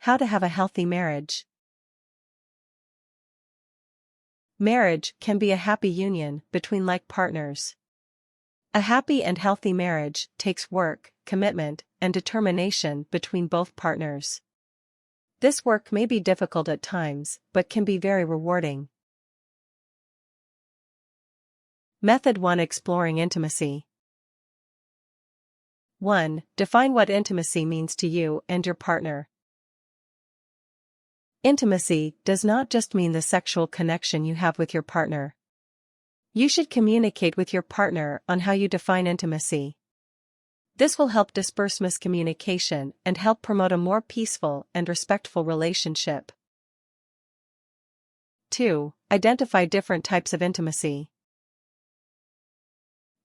How to have a healthy marriage. Marriage can be a happy union between like partners. A happy and healthy marriage takes work, commitment, and determination between both partners. This work may be difficult at times, but can be very rewarding. Method 1: Exploring intimacy. 1. Define what intimacy means to you and your partner. Intimacy does not just mean the sexual connection you have with your partner. You should communicate with your partner on how you define intimacy. This will help disperse miscommunication and help promote a more peaceful and respectful relationship. 2. Identify different types of intimacy.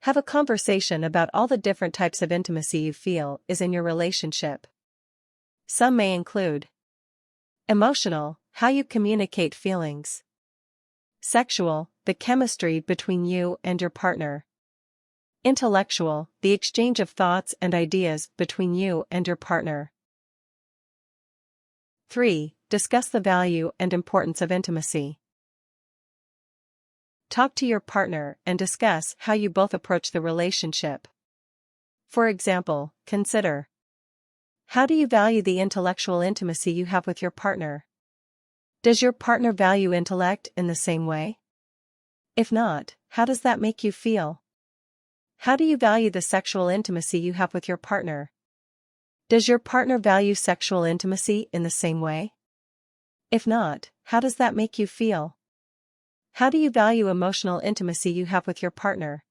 Have a conversation about all the different types of intimacy you feel is in your relationship. Some may include emotional, how you communicate feelings; sexual, the chemistry between you and your partner; intellectual, the exchange of thoughts and ideas between you and your partner. 3. Discuss the value and importance of intimacy. Talk to your partner and discuss how you both approach the relationship. For example, consider: how do you value the intellectual intimacy you have with your partner? Does your partner value intellect in the same way? If not, how does that make you feel? How do you value the sexual intimacy you have with your partner? Does your partner value sexual intimacy in the same way? If not, how does that make you feel? How do you value emotional intimacy you have with your partner?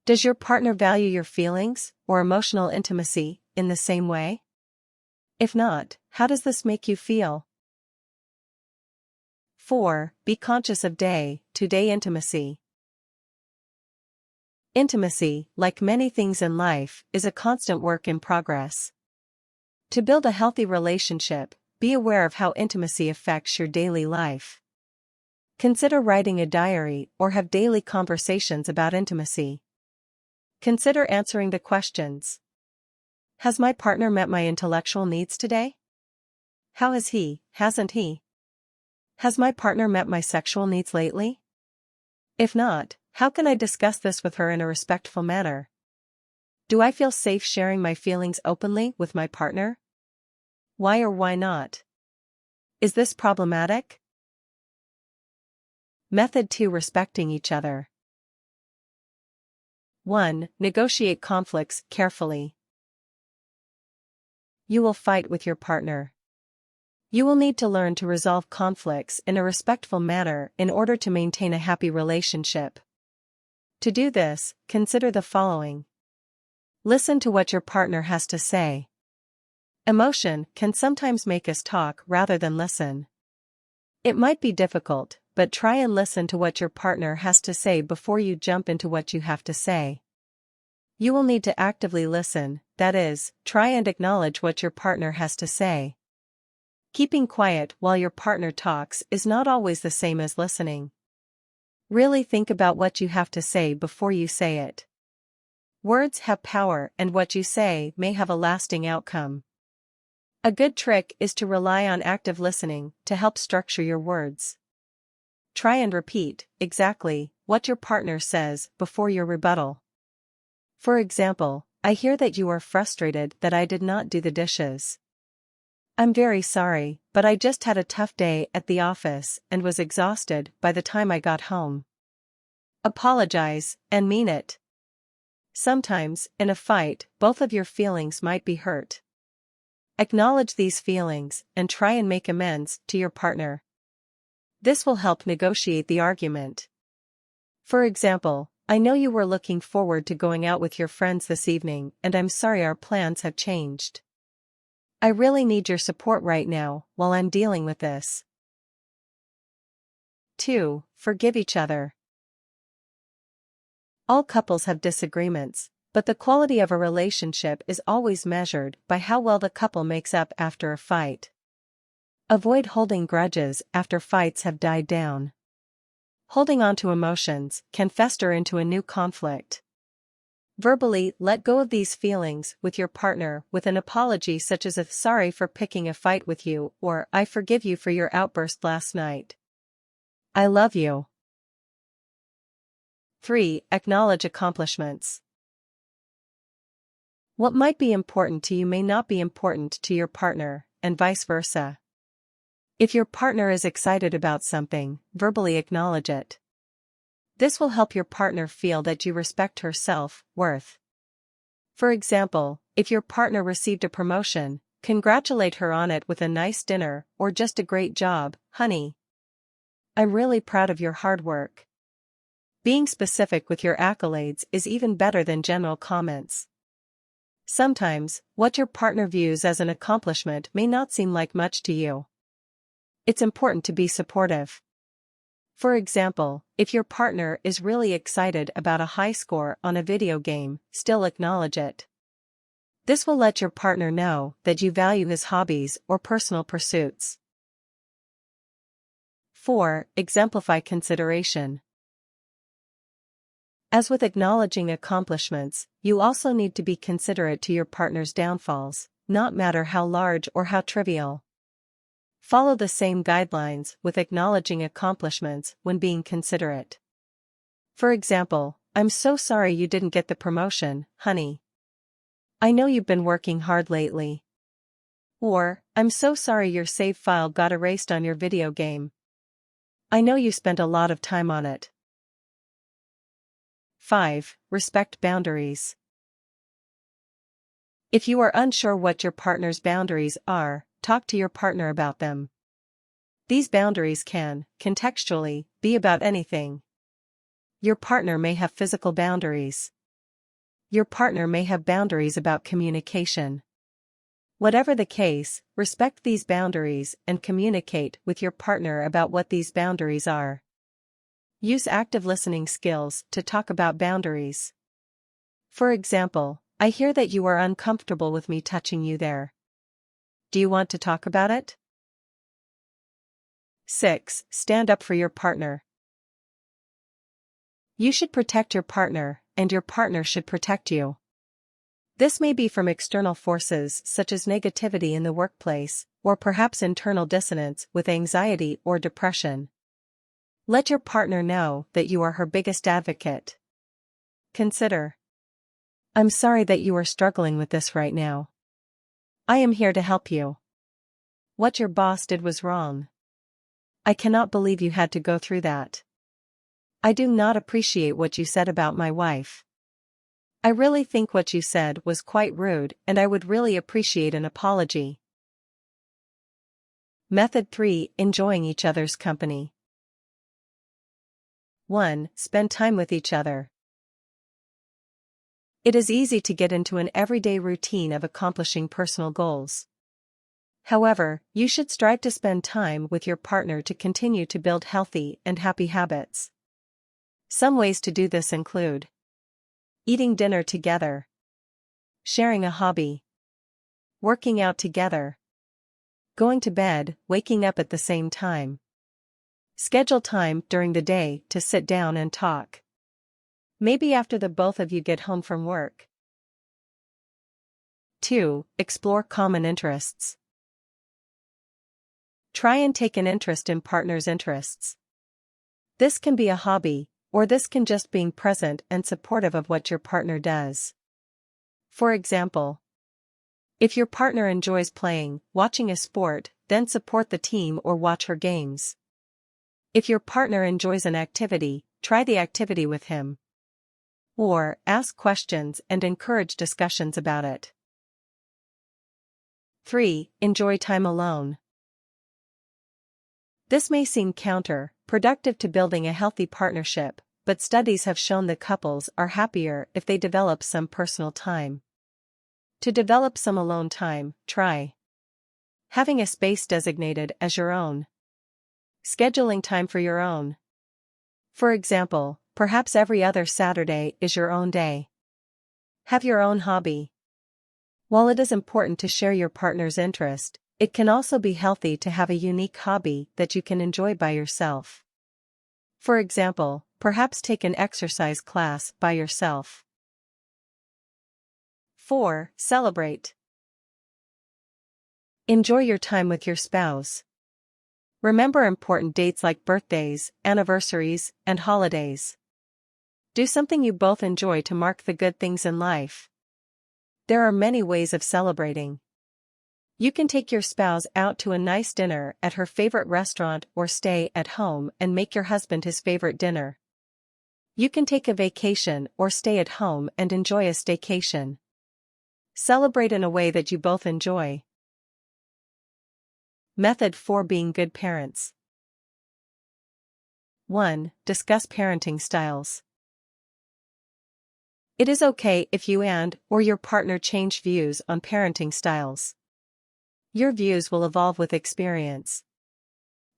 Does your partner value your feelings or emotional intimacy in the same way? If not, how does this make you feel? 4. Be conscious of day-to-day intimacy. Intimacy, like many things in life, is a constant work in progress. To build a healthy relationship, be aware of how intimacy affects your daily life. Consider writing a diary or have daily conversations about intimacy. Consider answering the questions: has my partner met my intellectual needs today? How has he, hasn't he? Has my partner met my sexual needs lately? If not, how can I discuss this with her in a respectful manner? Do I feel safe sharing my feelings openly with my partner? Why or why not? Is this problematic? Method 2: Respecting each other. 1. Negotiate conflicts carefully. You will fight with your partner. You will need to learn to resolve conflicts in a respectful manner in order to maintain a happy relationship. To do this, consider the following. Listen to what your partner has to say. Emotion can sometimes make us talk rather than listen. It might be difficult, but try and listen to what your partner has to say before you jump into what you have to say. You will need to actively listen, that is, try and acknowledge what your partner has to say. Keeping quiet while your partner talks is not always the same as listening. Really think about what you have to say before you say it. Words have power, and what you say may have a lasting outcome. A good trick is to rely on active listening to help structure your words. Try and repeat exactly what your partner says before your rebuttal. For example, I hear that you are frustrated that I did not do the dishes. I'm very sorry, but I just had a tough day at the office and was exhausted by the time I got home. Apologize, and mean it. Sometimes, in a fight, both of your feelings might be hurt. Acknowledge these feelings and try and make amends to your partner. This will help negotiate the argument. For example, I know you were looking forward to going out with your friends this evening, and I'm sorry our plans have changed. I really need your support right now while I'm dealing with this. 2. Forgive each other. All couples have disagreements, but the quality of a relationship is always measured by how well the couple makes up after a fight. Avoid holding grudges after fights have died down. Holding on to emotions can fester into a new conflict. Verbally, let go of these feelings with your partner with an apology such as a "sorry for picking a fight with you" or "I forgive you for your outburst last night. I love you." 3. Acknowledge accomplishments. What might be important to you may not be important to your partner, and vice versa. If your partner is excited about something, verbally acknowledge it. This will help your partner feel that you respect her self-worth. For example, if your partner received a promotion, congratulate her on it with a nice dinner or just a "great job, honey. I'm really proud of your hard work." Being specific with your accolades is even better than general comments. Sometimes, what your partner views as an accomplishment may not seem like much to you. It's important to be supportive. For example, if your partner is really excited about a high score on a video game, still acknowledge it. This will let your partner know that you value his hobbies or personal pursuits. 4. Exemplify consideration. As with acknowledging accomplishments, you also need to be considerate to your partner's downfalls, not matter how large or how trivial. Follow the same guidelines with acknowledging accomplishments when being considerate. For example, "I'm so sorry you didn't get the promotion, honey. I know you've been working hard lately." Or, "I'm so sorry your save file got erased on your video game. I know you spent a lot of time on it." 5. Respect boundaries. If you are unsure what your partner's boundaries are, talk to your partner about them. These boundaries can, contextually, be about anything. Your partner may have physical boundaries. Your partner may have boundaries about communication. Whatever the case, respect these boundaries and communicate with your partner about what these boundaries are. Use active listening skills to talk about boundaries. For example, "I hear that you are uncomfortable with me touching you there. Do you want to talk about it?" 6. Stand up for your partner. You should protect your partner, and your partner should protect you. This may be from external forces such as negativity in the workplace, or perhaps internal dissonance with anxiety or depression. Let your partner know that you are her biggest advocate. Consider, "I'm sorry that you are struggling with this right now. I am here to help you. What your boss did was wrong. I cannot believe you had to go through that. I do not appreciate what you said about my wife. I really think what you said was quite rude and I would really appreciate an apology." Method 3. Enjoying each other's company. 1. Spend time with each other. It is easy to get into an everyday routine of accomplishing personal goals. However, you should strive to spend time with your partner to continue to build healthy and happy habits. Some ways to do this include eating dinner together, sharing a hobby, working out together, going to bed, waking up at the same time. Schedule time during the day to sit down and talk. Maybe after the both of you get home from work. 2. Explore common interests. Try and take an interest in partner's interests. This can be a hobby, or this can just being present and supportive of what your partner does. For example, if your partner enjoys watching a sport, then support the team or watch her games. If your partner enjoys an activity, try the activity with him. Or, ask questions and encourage discussions about it. 3. Enjoy time alone. This may seem counter-productive to building a healthy partnership, but studies have shown that couples are happier if they develop some personal time. To develop some alone time, try having a space designated as your own. Scheduling time for your own. For example, perhaps every other Saturday is your own day. Have your own hobby. While it is important to share your partner's interest, it can also be healthy to have a unique hobby that you can enjoy by yourself. For example, perhaps take an exercise class by yourself. 4. Celebrate. Enjoy your time with your spouse. Remember important dates like birthdays, anniversaries, and holidays. Do something you both enjoy to mark the good things in life. There are many ways of celebrating. You can take your spouse out to a nice dinner at her favorite restaurant or stay at home and make your husband his favorite dinner. You can take a vacation or stay at home and enjoy a staycation. Celebrate in a way that you both enjoy. Method for being good parents. 1. Discuss parenting styles. It is okay if you or your partner change views on parenting styles. Your views will evolve with experience.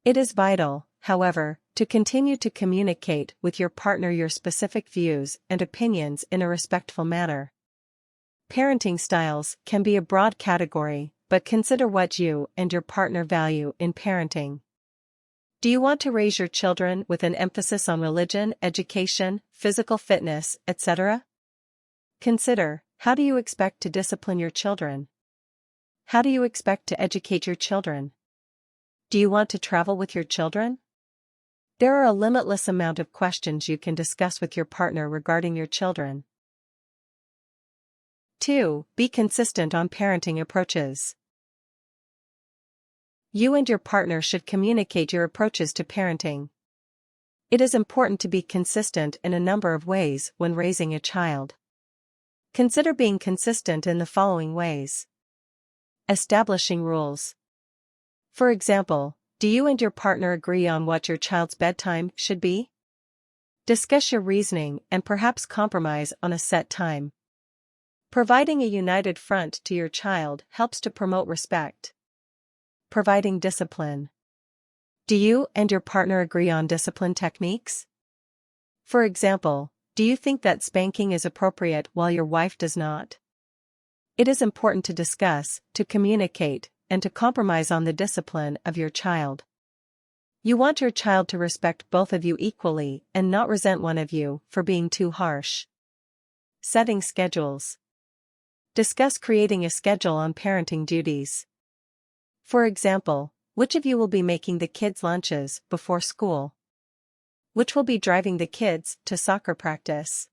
It is vital, however, to continue to communicate with your partner your specific views and opinions in a respectful manner. Parenting styles can be a broad category, but consider what you and your partner value in parenting. Do you want to raise your children with an emphasis on religion, education, physical fitness, etc.? Consider, how do you expect to discipline your children? How do you expect to educate your children? Do you want to travel with your children? There are a limitless amount of questions you can discuss with your partner regarding your children. 2. Be consistent on parenting approaches. You and your partner should communicate your approaches to parenting. It is important to be consistent in a number of ways when raising a child. Consider being consistent in the following ways. Establishing rules. For example, do you and your partner agree on what your child's bedtime should be? Discuss your reasoning and perhaps compromise on a set time. Providing a united front to your child helps to promote respect. Providing discipline. Do you and your partner agree on discipline techniques? For example, do you think that spanking is appropriate while your wife does not? It is important to discuss, to communicate, and to compromise on the discipline of your child. You want your child to respect both of you equally and not resent one of you for being too harsh. Setting schedules. Discuss creating a schedule on parenting duties. For example, which of you will be making the kids' lunches before school? Which will be driving the kids to soccer practice?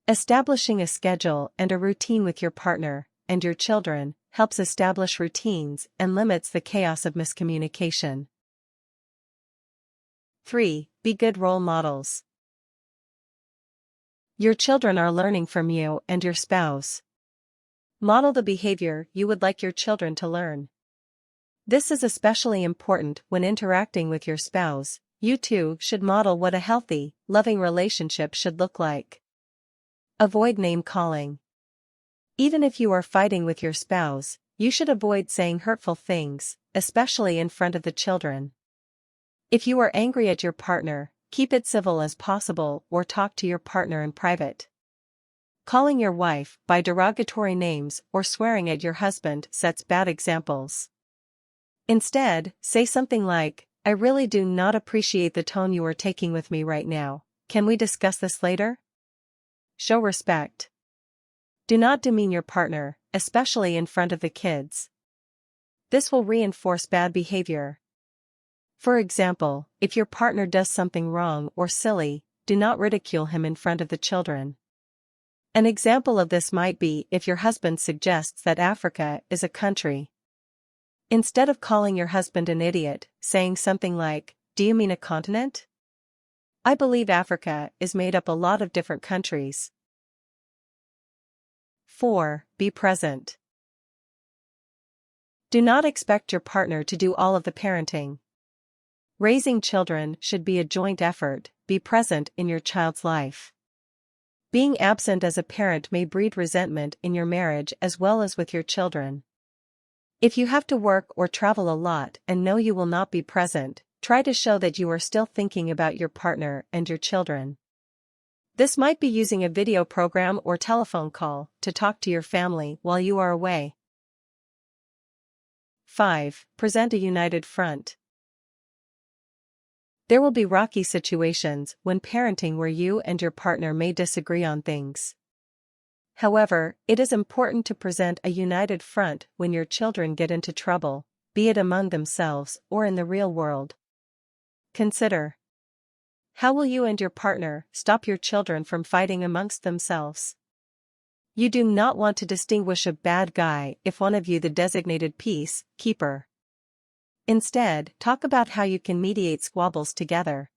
Establishing a schedule and a routine with your partner and your children helps establish routines and limits the chaos of miscommunication. 3. Be good role models. Your children are learning from you and your spouse. Model the behavior you would like your children to learn. This is especially important when interacting with your spouse. You two should model what a healthy, loving relationship should look like. Avoid name-calling. Even if you are fighting with your spouse, you should avoid saying hurtful things, especially in front of the children. If you are angry at your partner, keep it civil as possible or talk to your partner in private. Calling your wife by derogatory names or swearing at your husband sets bad examples. Instead, say something like, "I really do not appreciate the tone you are taking with me right now. Can we discuss this later?" Show respect. Do not demean your partner, especially in front of the kids. This will reinforce bad behavior. For example, if your partner does something wrong or silly, do not ridicule him in front of the children. An example of this might be if your husband suggests that Africa is a country. Instead of calling your husband an idiot, saying something like, "Do you mean a continent? I believe Africa is made up a lot of different countries." 4. Be present. Do not expect your partner to do all of the parenting. Raising children should be a joint effort. Be present in your child's life. Being absent as a parent may breed resentment in your marriage as well as with your children. If you have to work or travel a lot and know you will not be present, try to show that you are still thinking about your partner and your children. This might be using a video program or telephone call to talk to your family while you are away. 5. Present a united front. There will be rocky situations when parenting where you and your partner may disagree on things. However, it is important to present a united front when your children get into trouble, be it among themselves or in the real world. Consider: how will you and your partner stop your children from fighting amongst themselves? You do not want to distinguish a bad guy if one of you the designated peace keeper. Instead, talk about how you can mediate squabbles together.